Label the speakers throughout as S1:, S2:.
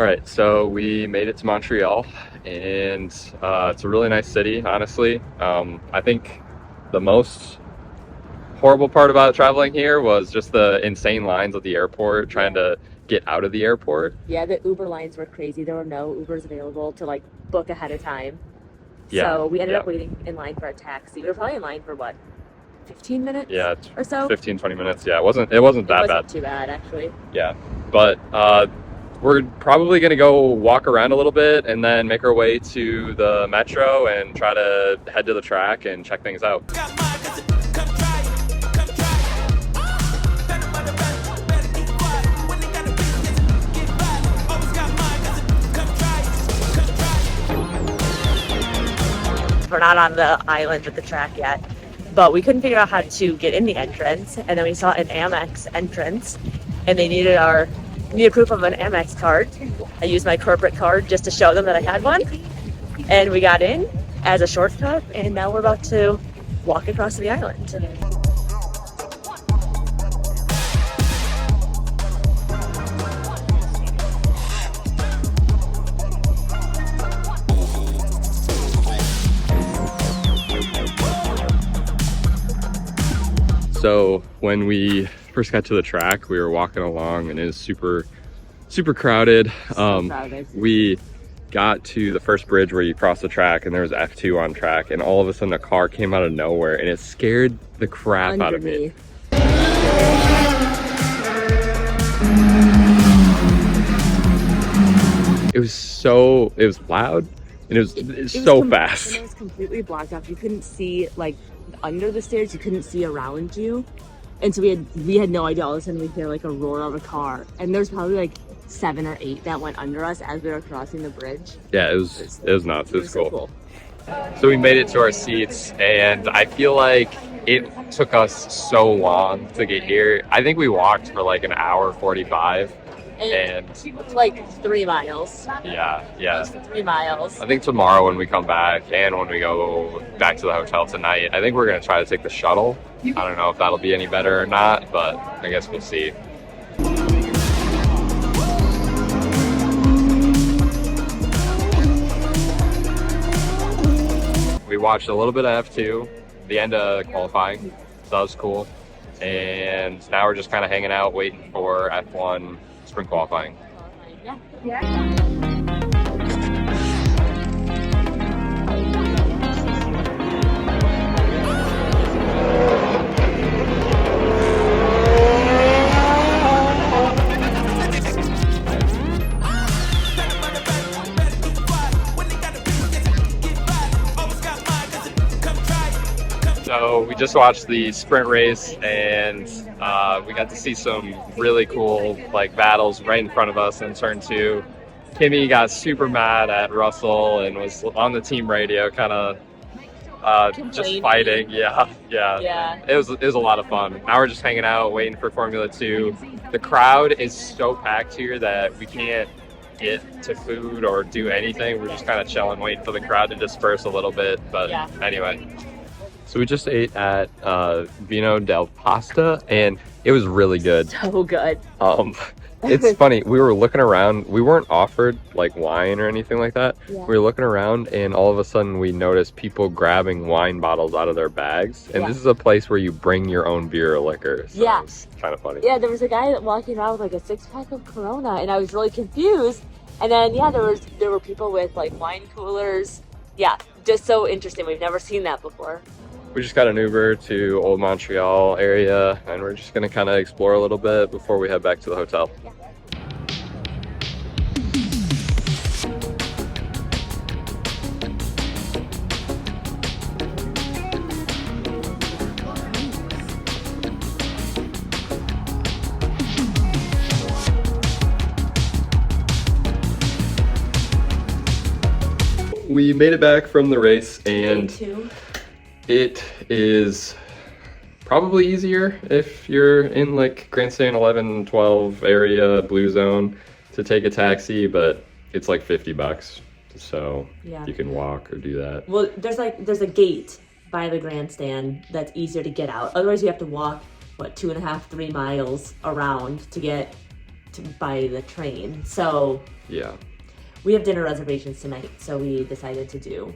S1: All right, so we made it to Montreal, and it's a really nice city, honestly. I think the most horrible part about traveling here was just the insane lines at the airport trying to get out of the airport.
S2: Yeah, the Uber lines were crazy. There were no Ubers available to like book ahead of time.
S1: Yeah,
S2: So we ended
S1: yeah,
S2: up waiting in line for a taxi. We were probably in line for what, 15 minutes
S1: yeah,
S2: or so?
S1: 15, 20 minutes. Yeah, it wasn't
S2: It
S1: that
S2: wasn't
S1: bad.
S2: too bad, actually.
S1: Yeah, but we're probably gonna go walk around a little bit and then make our way to the metro and try to head to the track and check things out.
S2: We're not on the island at the track yet, but we couldn't figure out how to get in the entrance. And then we saw an Amex entrance, and they needed proof of an Amex card. I used my corporate card just to show them that I had one, and we got in as a shortcut. And now we're about to walk across the island.
S1: So when we first got to the track, we were walking along and it was super crowded.
S2: Crowded.
S1: We got to the first bridge where you cross the track and there was F2 on track, and all of a sudden a car came out of nowhere and it scared the crap out of me. It was loud and it was so fast.
S2: It was completely blocked off. You couldn't see like under the stairs, you couldn't see around you. And so we had no idea. All of a sudden we hear like a roar of a car, and there's probably like 7 or 8 that went under us as we were crossing the bridge.
S1: Yeah, it was nuts. It was
S2: so
S1: cool. So we made it to our seats, and I feel like it took us so long to get here. I think we walked for like an hour 45, and
S2: like 3 miles.
S1: yeah.
S2: Close to 3 miles.
S1: I think tomorrow when we come back and when we go back to the hotel tonight, I think we're gonna try to take the shuttle. I don't know if that'll be any better or not, but I guess we'll see. We watched a little bit of F2, the end of qualifying, so that was cool. And now we're just kind of hanging out, waiting for F1 sprint qualifying.
S2: Yeah.
S1: So we just watched the sprint race, and we got to see some really cool like battles right in front of us in turn 2. Kimmy got super mad at Russell and was on the team radio kind of just fighting. Yeah. It was a lot of fun. Now we're just hanging out waiting for Formula 2. The crowd is so packed here that we can't get to food or do anything. We're just kind of chilling, waiting for the crowd to disperse a little bit. But anyway. So we just ate at Vino del Pasta, and it was really good.
S2: So good.
S1: It's funny, we were looking around, we weren't offered like wine or anything like that.
S2: Yeah.
S1: We were looking around, and all of a sudden we noticed people grabbing wine bottles out of their bags. And this is a place where you bring your own beer or liquor. So it's kind of funny.
S2: Yeah, there was a guy walking around with like a 6-pack of Corona, and I was really confused. And then there were people with like wine coolers. Yeah, just so interesting. We've never seen that before.
S1: We just got an Uber to Old Montreal area, and we're just gonna kind of explore a little bit before we head back to the hotel.
S2: Yeah.
S1: We made it back from the race, and
S2: Day 2.
S1: it is probably easier if you're in like Grandstand 11, 12 area, blue zone, to take a taxi, but it's like $50. So you can walk or do that.
S2: Well, there's a gate by the grandstand that's easier to get out. Otherwise you have to walk, 2.5, 3 miles around to get by the train. So
S1: Yeah.
S2: we have dinner reservations tonight, so we decided to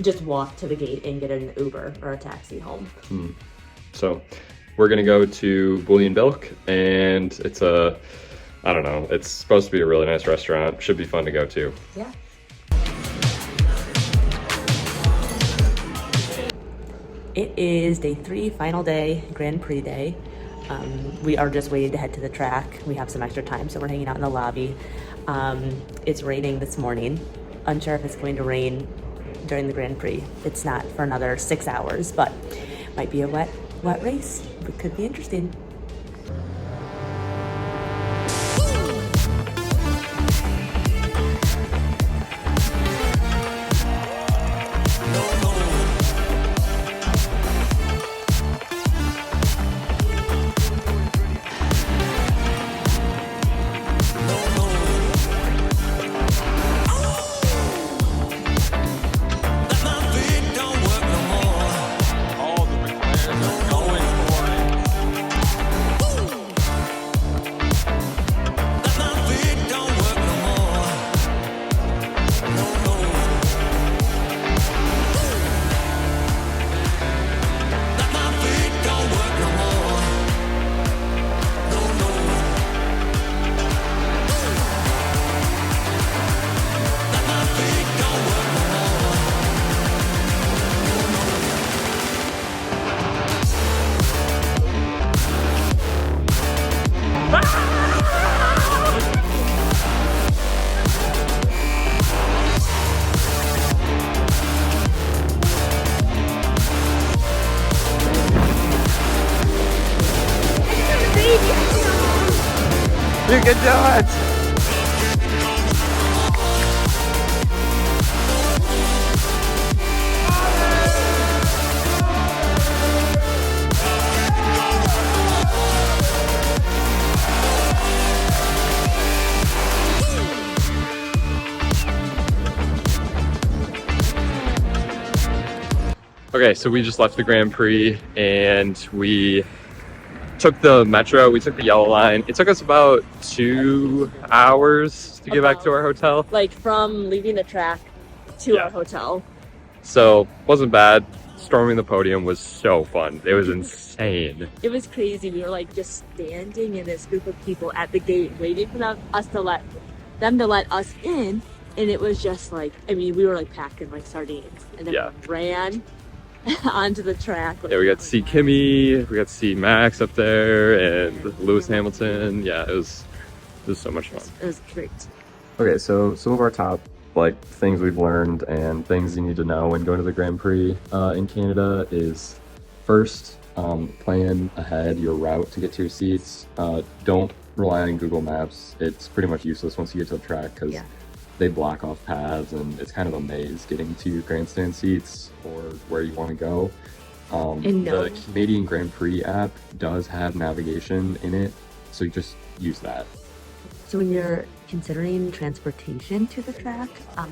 S2: just walk to the gate and get an Uber or a taxi home.
S1: So we're gonna go to Bouillon Bilk, and it's I don't know, it's supposed to be a really nice restaurant. Should be fun to go to.
S2: Yeah. It is day 3, final day, Grand Prix day. We are just waiting to head to the track. We have some extra time, so we're hanging out in the lobby. It's raining this morning. Unsure if it's going to rain during the Grand Prix. It's not for another 6 hours, but might be a wet race. It could be interesting.
S1: You can do it! Okay, so we just left the Grand Prix and we took the metro. We took the yellow line. It took us about 2 hours to get back to our hotel.
S2: Like from leaving the track to our hotel.
S1: So wasn't bad. Storming the podium was so fun. It was insane.
S2: It was crazy. We were like just standing in this group of people at the gate waiting for them to let us in, and it was just like, I mean, we were like packing like sardines, and then we ran onto the track.
S1: Yeah, we got to see Kimmy, we got to see Max up there, and Lewis Hamilton. Yeah, it was so much fun.
S2: It was great.
S1: Okay, so some of our top things we've learned and things you need to know when going to the Grand Prix in Canada is first, plan ahead your route to get to your seats. Don't rely on Google Maps. It's pretty much useless once you get to the track because they block off paths and it's kind of a maze getting to grandstand seats or where you want to go. The Canadian Grand Prix app does have navigation in it, so you just use that.
S2: So when you're considering transportation to the track,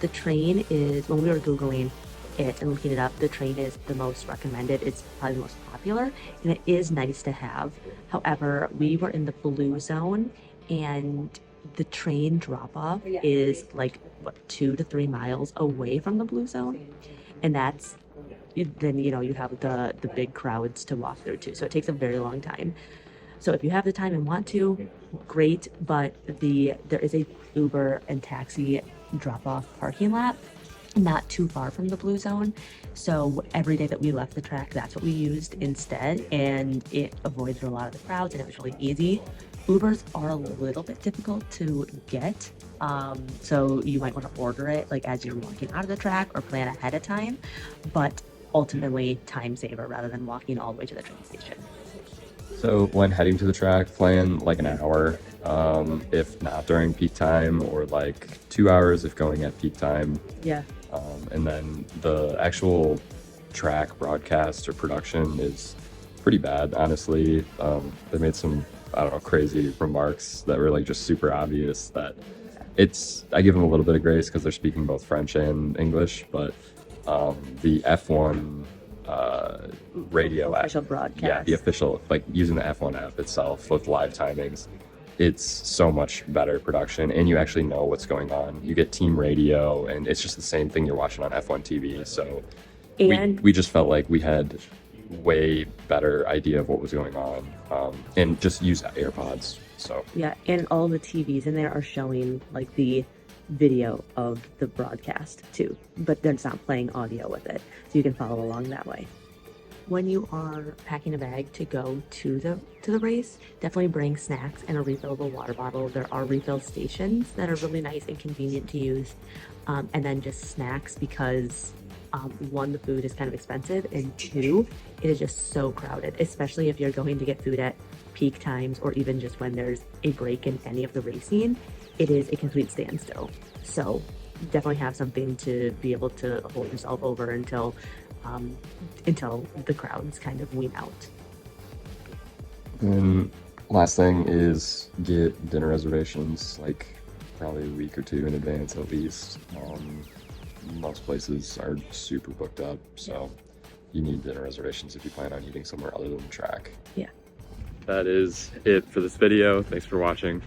S2: the train is, when we were Googling it and looking it up, the train is the most recommended. It's probably the most popular, and it is nice to have. However, we were in the blue zone, and the train drop-off is like, 2 to 3 miles away from the blue zone, and then you have the big crowds to walk through too, so it takes a very long time. So if you have the time and want to, great, but there is a Uber and taxi drop-off parking lot not too far from the blue zone. So every day that we left the track, that's what we used instead, and it avoided a lot of the crowds, and it was really easy. Ubers are a little bit difficult to get, so you might want to order it as you're walking out of the track or plan ahead of time, but ultimately time saver rather than walking all the way to the train station.
S1: So when heading to the track, plan an hour, if not during peak time, or 2 hours if going at peak time.
S2: Yeah.
S1: And then the actual track broadcast or production is pretty bad, honestly. They made some, crazy remarks that were just super obvious that I give them a little bit of grace because they're speaking both French and English, but the F1 radio
S2: official
S1: app,
S2: broadcast.
S1: the official, using the F1 app itself with live timings
S3: it's so much better production, and you actually know what's going on. You get team radio, and it's just the same thing you're watching on F1 TV. So
S2: And
S3: we just felt like we had way better idea of what was going on, and just use AirPods. So
S2: yeah, and all the TVs in there are showing like the video of the broadcast too, but they're not playing audio with it, so you can follow along that way. When you are packing a bag to go to the race, definitely bring snacks and a refillable water bottle. There are refill stations that are really nice and convenient to use, and then just snacks because one, the food is kind of expensive, and two, it is just so crowded, especially if you're going to get food at peak times or even just when there's a break in any of the racing. It is a complete standstill. So definitely have something to be able to hold yourself over until the crowds kind of wean out.
S3: and last thing is get dinner reservations, like probably a week or two in advance at least. Most places are super booked up, so you need dinner reservations if you plan on eating somewhere other than the track.
S2: Yeah.
S1: That is it for this video. Thanks for watching.